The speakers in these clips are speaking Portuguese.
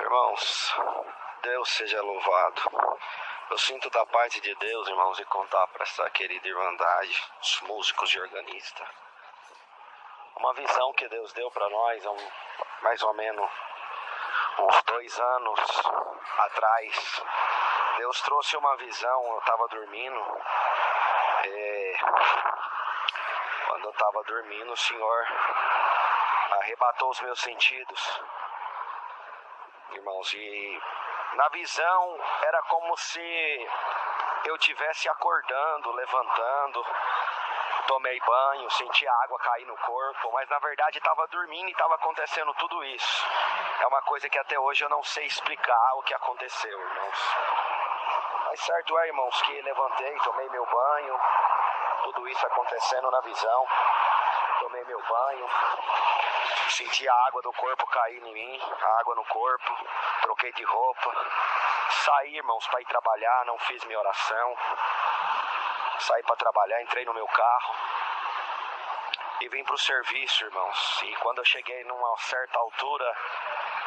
Irmãos, Deus seja louvado. Eu sinto da parte de Deus, irmãos, e contar para essa querida irmandade, os músicos de organista, uma visão que Deus deu para nós há mais ou menos uns 2 anos atrás. Deus trouxe uma visão, eu estava dormindo, quando eu estava dormindo, o Senhor arrebatou os meus sentidos, irmãos, e na visão era como se eu estivesse acordando, levantando, tomei banho, senti a água cair no corpo, mas na verdade estava dormindo e estava acontecendo tudo isso. É uma coisa que até hoje eu não sei explicar o que aconteceu, irmãos. Mas certo é, irmãos, que levantei, tomei meu banho, tudo isso acontecendo na visão, tomei meu banho, senti a água do corpo cair em mim, a água no corpo, troquei de roupa, saí, irmãos, para ir trabalhar, não fiz minha oração, saí para trabalhar, entrei no meu carro e vim para o serviço, irmãos. E quando eu cheguei numa certa altura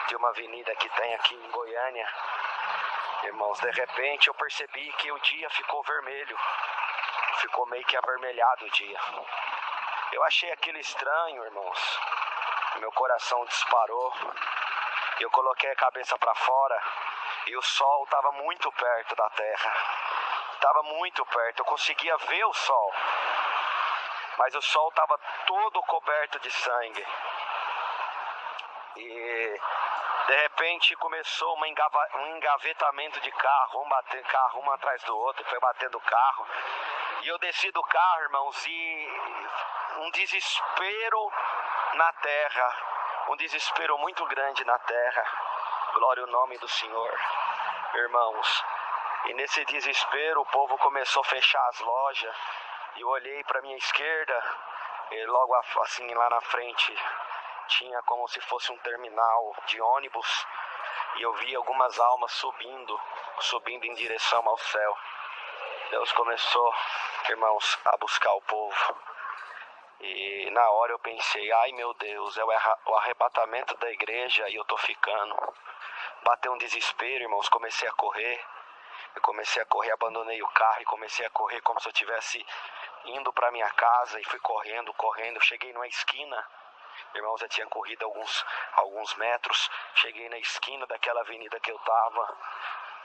de uma avenida que tem aqui em Goiânia, irmãos, de repente eu percebi que o dia ficou vermelho, ficou meio que avermelhado o dia. Eu achei aquilo estranho, irmãos. Meu coração disparou. Eu coloquei a cabeça para fora e o sol estava muito perto da terra. Estava muito perto, eu conseguia ver o sol. Mas o sol estava todo coberto de sangue. E de repente começou um engavetamento de carro, um atrás do outro, foi batendo o carro. E eu desci do carro, irmãos, e um desespero na terra, um desespero muito grande na terra. Glória ao nome do Senhor, irmãos. E nesse desespero o povo começou a fechar as lojas. E eu olhei para minha esquerda e logo assim lá na frente tinha como se fosse um terminal de ônibus. E eu vi algumas almas subindo em direção ao céu. Deus começou, irmãos, a buscar o povo. E na hora eu pensei, ai meu Deus, é o arrebatamento da igreja e eu tô ficando. Bateu um desespero, irmãos, comecei a correr. Eu comecei a correr, abandonei o carro e comecei a correr como se eu estivesse indo para minha casa. E fui correndo. Cheguei numa esquina. Irmãos, eu tinha corrido alguns metros. Cheguei na esquina daquela avenida que eu estava,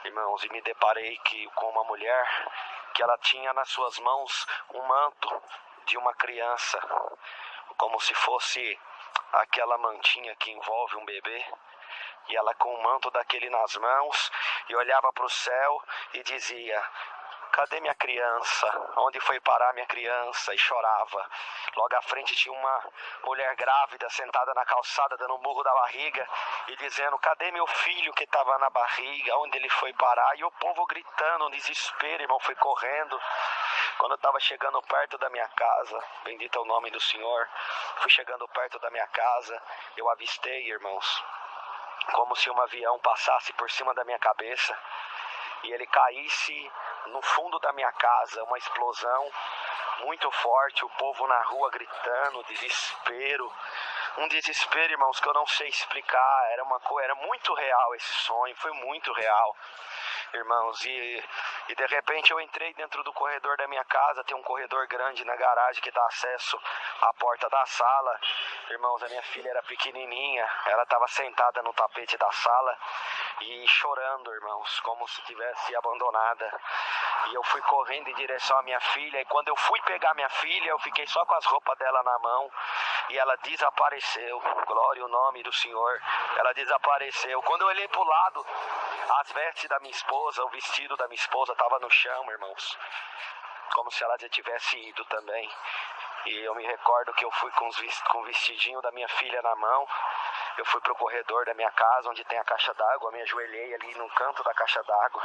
irmãos, e me deparei com uma mulher que ela tinha nas suas mãos um manto de uma criança, como se fosse aquela mantinha que envolve um bebê. E ela com o manto daquele nas mãos, e olhava para o céu e dizia, cadê minha criança? Onde foi parar minha criança? E chorava. Logo à frente tinha uma mulher grávida sentada na calçada, dando um murro da barriga e dizendo, cadê meu filho que estava na barriga? Onde ele foi parar? E o povo gritando, um desespero, irmão, foi correndo. Quando eu estava chegando perto da minha casa, bendito é o nome do Senhor, fui chegando perto da minha casa, eu avistei, irmãos, como se um avião passasse por cima da minha cabeça e ele caísse no fundo da minha casa, uma explosão muito forte, o povo na rua gritando, desespero, um desespero, irmãos, que eu não sei explicar. Era muito real esse sonho, foi muito real, irmãos, e de repente eu entrei dentro do corredor da minha casa. Tem um corredor grande na garagem que dá acesso à porta da sala. Irmãos, a minha filha era pequenininha, ela estava sentada no tapete da sala e chorando, irmãos, como se tivesse abandonada. E eu fui correndo em direção à minha filha, e quando eu fui pegar minha filha, eu fiquei só com as roupas dela na mão, e ela desapareceu. Glória ao nome do Senhor, ela desapareceu. Quando eu olhei para o lado, as vestes da minha esposa, o vestido da minha esposa estava no chão, irmãos, como se ela já tivesse ido também. E eu me recordo que eu fui com o vestidinho da minha filha na mão. Eu fui pro corredor da minha casa, onde tem a caixa d'água, me ajoelhei ali no canto da caixa d'água.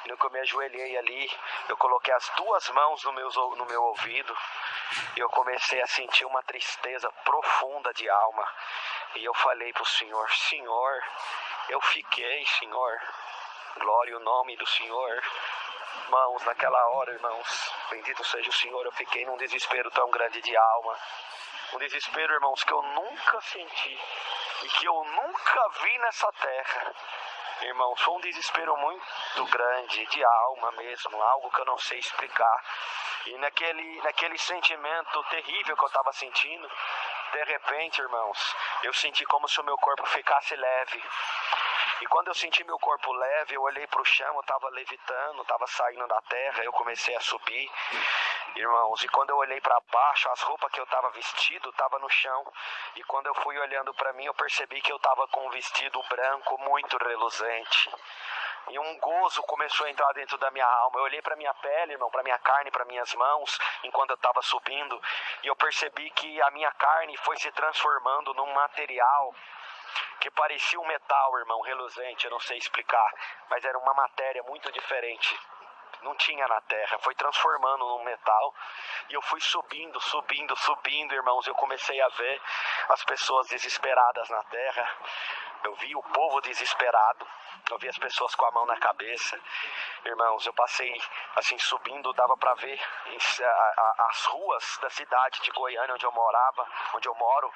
E no que eu me ajoelhei ali, eu coloquei as 2 mãos no meu ouvido. E eu comecei a sentir uma tristeza profunda de alma. E eu falei pro Senhor, Senhor, eu fiquei, Senhor. Glória ao nome do Senhor. Irmãos, naquela hora, irmãos, bendito seja o Senhor, eu fiquei num desespero tão grande de alma. Um desespero, irmãos, que eu nunca senti. e que eu nunca vi nessa terra. Irmãos, foi um desespero muito grande, de alma mesmo, algo que eu não sei explicar. E naquele sentimento terrível que eu estava sentindo, de repente, irmãos, eu senti como se o meu corpo ficasse leve. E quando eu senti meu corpo leve, eu olhei para o chão, eu estava levitando, estava saindo da terra, eu comecei a subir. Irmãos, e quando eu olhei para baixo, as roupas que eu estava vestido estavam no chão. E quando eu fui olhando para mim, eu percebi que eu estava com um vestido branco muito reluzente. E um gozo começou a entrar dentro da minha alma. Eu olhei para minha pele, irmão, para minha carne, para minhas mãos, enquanto eu estava subindo. E eu percebi que a minha carne foi se transformando num material que parecia um metal, irmão, reluzente. Eu não sei explicar, mas era uma matéria muito diferente. Não tinha na terra, foi transformando num metal. E eu fui subindo, irmãos. Eu comecei a ver as pessoas desesperadas na terra. Eu vi o povo desesperado. Eu vi as pessoas com a mão na cabeça. Irmãos, eu passei assim subindo, dava para ver as ruas da cidade de Goiânia, onde eu moro,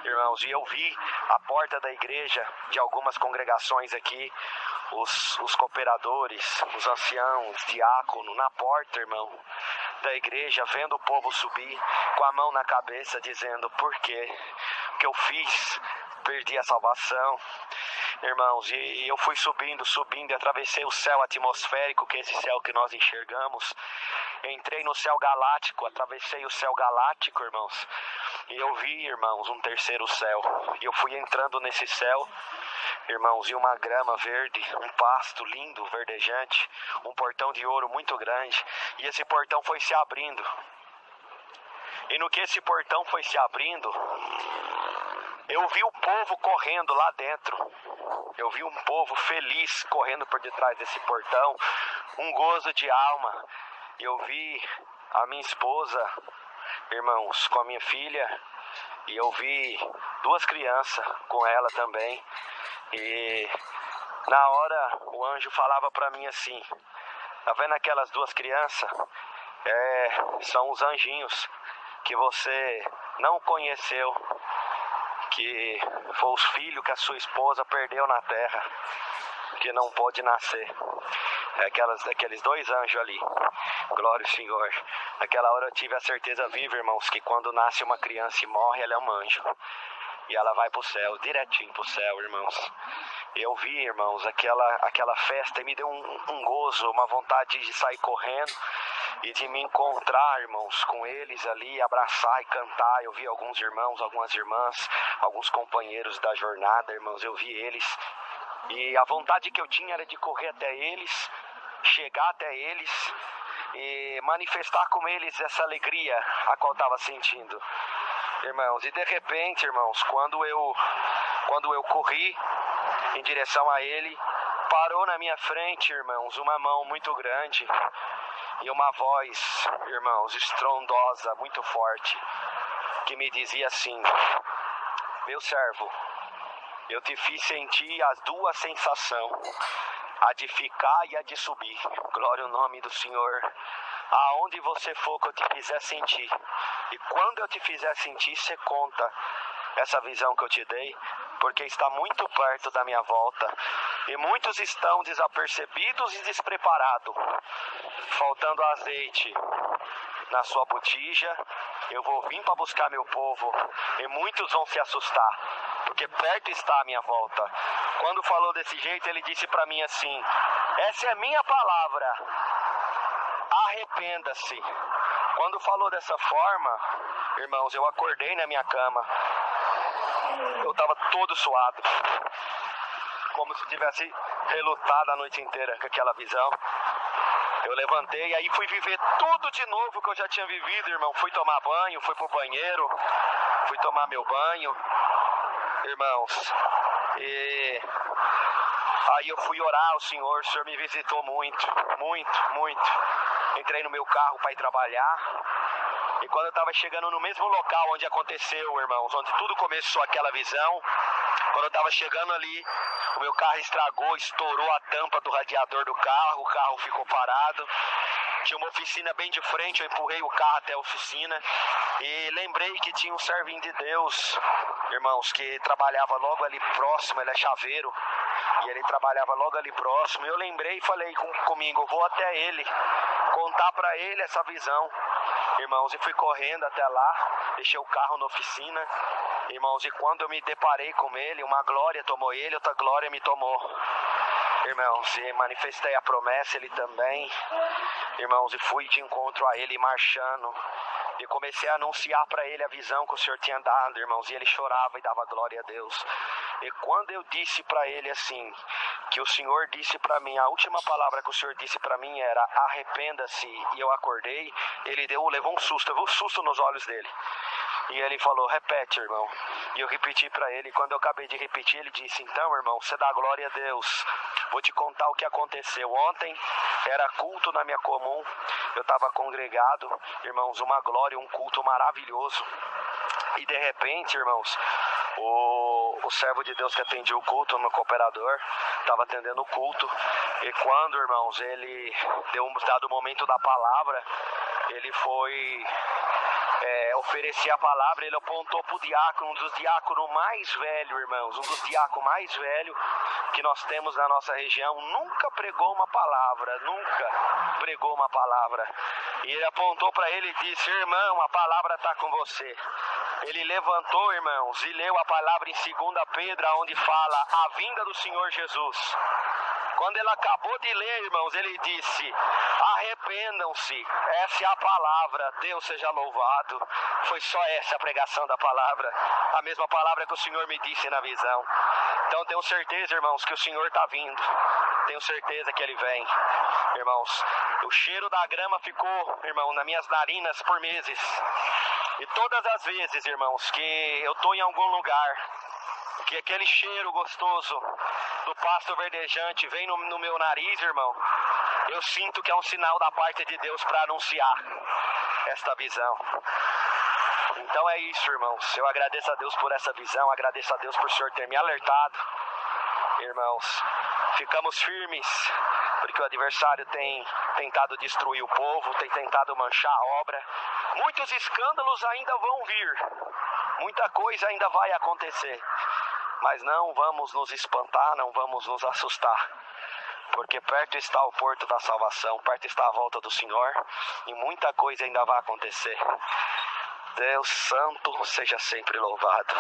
irmãos. E eu vi a porta da igreja de algumas congregações aqui, os cooperadores, os anciãos, diácono, na porta, irmão, da igreja, vendo o povo subir com a mão na cabeça, dizendo: por quê? O que eu fiz? Perdi a salvação. Irmãos, e eu fui subindo, e atravessei o céu atmosférico, que é esse céu que nós enxergamos. Entrei no céu galáctico, atravessei o céu galáctico, irmãos. E eu vi, irmãos, um terceiro céu. E eu fui entrando nesse céu, irmãos, e uma grama verde, um pasto lindo, verdejante, um portão de ouro muito grande. E esse portão foi se abrindo. E no que esse portão foi se abrindo, eu vi o povo correndo lá dentro. Eu vi um povo feliz correndo por detrás desse portão, um gozo de alma. Eu vi a minha esposa, irmãos, com a minha filha, e eu vi duas crianças com ela também. E na hora o anjo falava para mim assim: tá vendo aquelas duas crianças? São os anjinhos que você não conheceu, que foi os filhos que a sua esposa perdeu na terra, que não pôde nascer. Aqueles dois anjos ali. Glória ao Senhor. Naquela hora eu tive a certeza viva, irmãos, que quando nasce uma criança e morre, ela é um anjo. E ela vai pro céu, direitinho pro céu, irmãos. Eu vi, irmãos, aquela festa e me deu um gozo, uma vontade de sair correndo e de me encontrar, irmãos, com eles ali, abraçar e cantar. Eu vi alguns irmãos, algumas irmãs, alguns companheiros da jornada, irmãos, eu vi eles. E a vontade que eu tinha era de correr até eles, chegar até eles e manifestar com eles essa alegria a qual eu estava sentindo, irmãos. E de repente, irmãos, quando eu corri em direção a ele, parou na minha frente, irmãos, uma mão muito grande e uma voz, irmãos, estrondosa, muito forte, que me dizia assim: meu servo, eu te fiz sentir as duas sensações, a de ficar e a de subir. Glória ao nome do Senhor. Aonde você for que eu te fizer sentir, e quando eu te fizer sentir, você conta essa visão que eu te dei, porque está muito perto da minha volta, e muitos estão desapercebidos e despreparados, faltando azeite na sua botija. Eu vou vir para buscar meu povo, e muitos vão se assustar, porque perto está a minha volta. Quando falou desse jeito, ele disse para mim assim: essa é a minha palavra, arrependa-se. Quando falou dessa forma, irmãos, eu acordei na minha cama. Eu estava todo suado, como se tivesse relutado a noite inteira com aquela visão. Eu levantei e aí fui viver tudo de novo que eu já tinha vivido, irmão. Fui tomar banho, fui pro banheiro, fui tomar meu banho, irmãos. E aí eu fui orar ao Senhor. O Senhor me visitou muito, muito, muito. Entrei no meu carro para ir trabalhar. E quando eu estava chegando no mesmo local onde aconteceu, irmãos, onde tudo começou aquela visão, quando eu estava chegando ali, o meu carro estragou, estourou a tampa do radiador do carro, o carro ficou parado. Tinha uma oficina bem de frente, eu empurrei o carro até a oficina e lembrei que tinha um servinho de Deus, irmãos, que trabalhava logo ali próximo, ele é chaveiro, e ele trabalhava logo ali próximo. Eu lembrei e falei comigo, eu vou até ele, contar para ele essa visão, irmãos, e fui correndo até lá, deixei o carro na oficina, irmãos, e quando eu me deparei com ele, uma glória tomou ele, outra glória me tomou. Irmãos, e manifestei a promessa, ele também, irmãos, e fui de encontro a ele marchando, e comecei a anunciar para ele a visão que o Senhor tinha dado, irmãos, e ele chorava e dava glória a Deus. E quando eu disse para ele assim, que o Senhor disse para mim, a última palavra que o Senhor disse para mim era arrependa-se, e eu acordei, ele levou um susto, eu vi um susto nos olhos dele. E ele falou, repete, irmão. E eu repeti para ele, quando eu acabei de repetir, ele disse, então, irmão, você dá glória a Deus. Vou te contar o que aconteceu. Ontem era culto na minha comum, eu estava congregado, irmãos, uma glória, um culto maravilhoso. E de repente, irmãos, o servo de Deus que atendia o culto, o meu cooperador, estava atendendo o culto. E quando, irmãos, ele deu um dado momento da palavra, ele foi oferecer a palavra, ele apontou para o diácono, um dos diáconos mais velhos, irmãos, um dos diáconos mais velhos que nós temos na nossa região, nunca pregou uma palavra, e ele apontou para ele e disse, irmão, a palavra está com você. Ele levantou, irmãos, e leu a palavra em 2 Pedro, onde fala a vinda do Senhor Jesus. Quando ele acabou de ler, irmãos, ele disse, arrependam-se, essa é a palavra, Deus seja louvado. Foi só essa a pregação da palavra, a mesma palavra que o Senhor me disse na visão. Então tenho certeza, irmãos, que o Senhor está vindo, tenho certeza que Ele vem. Irmãos, o cheiro da grama ficou, irmão, nas minhas narinas por meses. E todas as vezes, irmãos, que eu estou em algum lugar, que aquele cheiro gostoso do pasto verdejante vem no meu nariz, irmão, eu sinto que é um sinal da parte de Deus para anunciar esta visão. Então é isso, irmãos, eu agradeço a Deus por essa visão, agradeço a Deus por o Senhor ter me alertado. Irmãos, ficamos firmes, porque o adversário tem tentado destruir o povo, tem tentado manchar a obra. Muitos escândalos ainda vão vir, muita coisa ainda vai acontecer. Mas não vamos nos espantar, não vamos nos assustar, porque perto está o porto da salvação, perto está a volta do Senhor, e muita coisa ainda vai acontecer. Deus Santo seja sempre louvado.